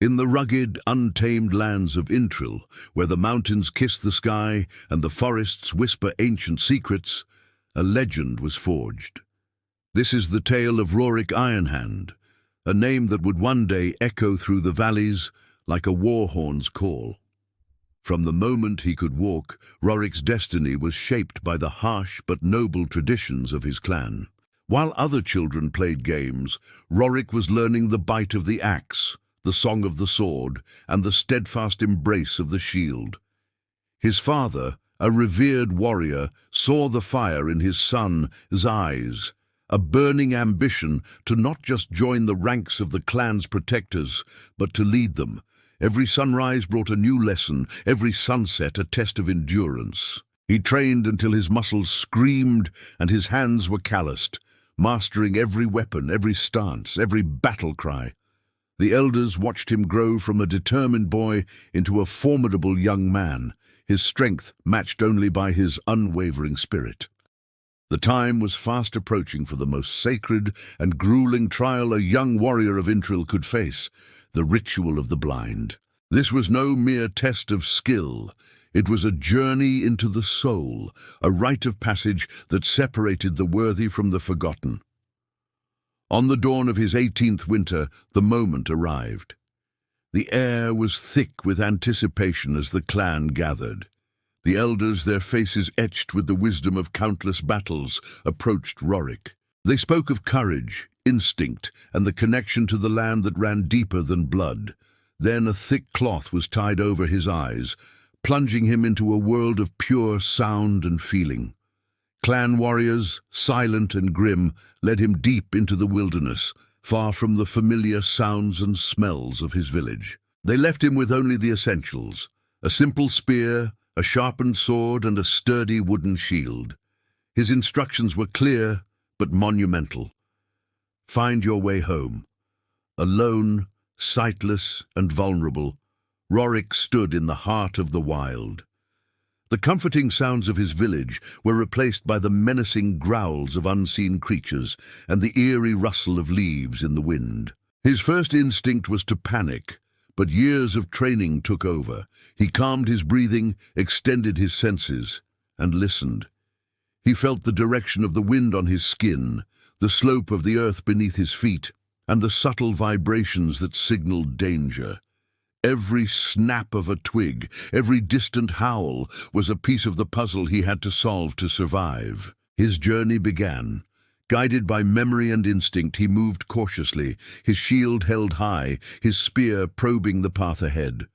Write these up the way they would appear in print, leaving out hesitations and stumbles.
In the rugged, untamed lands of Intril, where the mountains kiss the sky and the forests whisper ancient secrets, a legend was forged. This is the tale of Rorik Ironhand, a name that would one day echo through the valleys like a war horn's call. From the moment he could walk, Rorik's destiny was shaped by the harsh but noble traditions of his clan. While other children played games, Rorik was learning the bite of the axe, the song of the sword, and the steadfast embrace of the shield. His father, a revered warrior, saw the fire in his son's eyes, a burning ambition to not just join the ranks of the clan's protectors, but to lead them. Every sunrise brought a new lesson, every sunset a test of endurance. He trained until his muscles screamed and his hands were calloused, mastering every weapon, every stance, every battle cry. The elders watched him grow from a determined boy into a formidable young man, his strength matched only by his unwavering spirit. The time was fast approaching for the most sacred and grueling trial a young warrior of Intril could face, the ritual of the blind. This was no mere test of skill. It was a journey into the soul, a rite of passage that separated the worthy from the forgotten. On the dawn of his 18th winter, the moment arrived. The air was thick with anticipation as the clan gathered. The elders, their faces etched with the wisdom of countless battles, approached Rorik. They spoke of courage, instinct, and the connection to the land that ran deeper than blood. Then a thick cloth was tied over his eyes, plunging him into a world of pure sound and feeling. Clan warriors, silent and grim, led him deep into the wilderness, far from the familiar sounds and smells of his village. They left him with only the essentials: a simple spear, a sharpened sword, and a sturdy wooden shield. His instructions were clear, but monumental. Find your way home. Alone, sightless, and vulnerable, Rorik stood in the heart of the wild. The comforting sounds of his village were replaced by the menacing growls of unseen creatures and the eerie rustle of leaves in the wind. His first instinct was to panic, but years of training took over. He calmed his breathing, extended his senses, and listened. He felt the direction of the wind on his skin, the slope of the earth beneath his feet, and the subtle vibrations that signaled danger. Every snap of a twig, every distant howl was a piece of the puzzle he had to solve to survive. His journey began. Guided by memory and instinct, he moved cautiously, his shield held high, his spear probing the path ahead.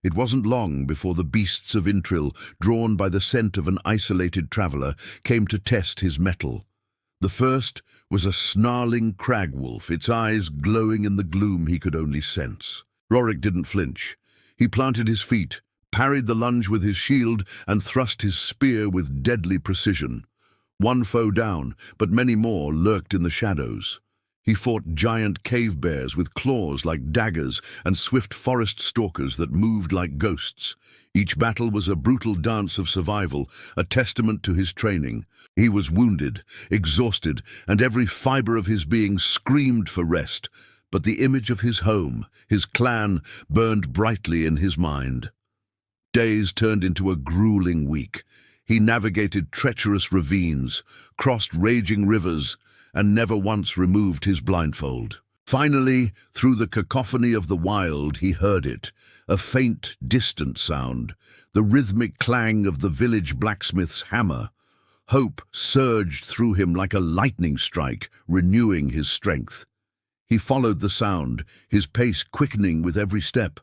It wasn't long before the beasts of Intril, drawn by the scent of an isolated traveler, came to test his mettle. The first was a snarling crag wolf, its eyes glowing in the gloom he could only sense. Rorik didn't flinch. He planted his feet, parried the lunge with his shield, and thrust his spear with deadly precision. One foe down, but many more lurked in the shadows. He fought giant cave bears with claws like daggers and swift forest stalkers that moved like ghosts. Each battle was a brutal dance of survival, a testament to his training. He was wounded, exhausted, and every fiber of his being screamed for rest. But the image of his home, his clan, burned brightly in his mind. Days turned into a grueling week. He navigated treacherous ravines, crossed raging rivers, and never once removed his blindfold. Finally, through the cacophony of the wild, he heard it, a faint, distant sound, the rhythmic clang of the village blacksmith's hammer. Hope surged through him like a lightning strike, renewing his strength. He followed the sound, his pace quickening with every step.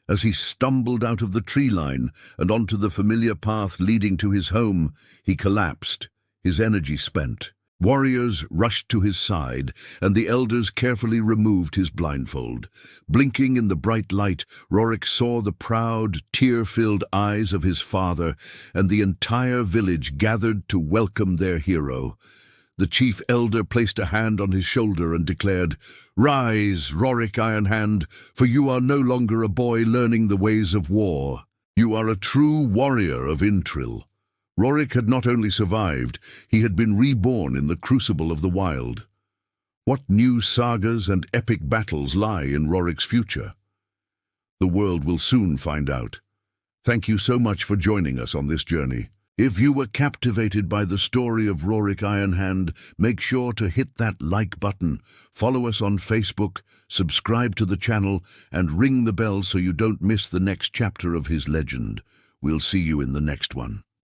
As he stumbled out of the tree line and onto the familiar path leading to his home, he collapsed, his energy spent. Warriors rushed to his side, and the elders carefully removed his blindfold. Blinking in the bright light, Rorik saw the proud, tear-filled eyes of his father, and the entire village gathered to welcome their hero. The chief elder placed a hand on his shoulder and declared, "Rise, Rorik Ironhand, for you are no longer a boy learning the ways of war. You are a true warrior of Intril." Rorik had not only survived, he had been reborn in the crucible of the wild. What new sagas and epic battles lie in Rorik's future? The world will soon find out. Thank you so much for joining us on this journey. If you were captivated by the story of Rorik Ironhand, make sure to hit that like button, follow us on Facebook, subscribe to the channel, and ring the bell so you don't miss the next chapter of his legend. We'll see you in the next one.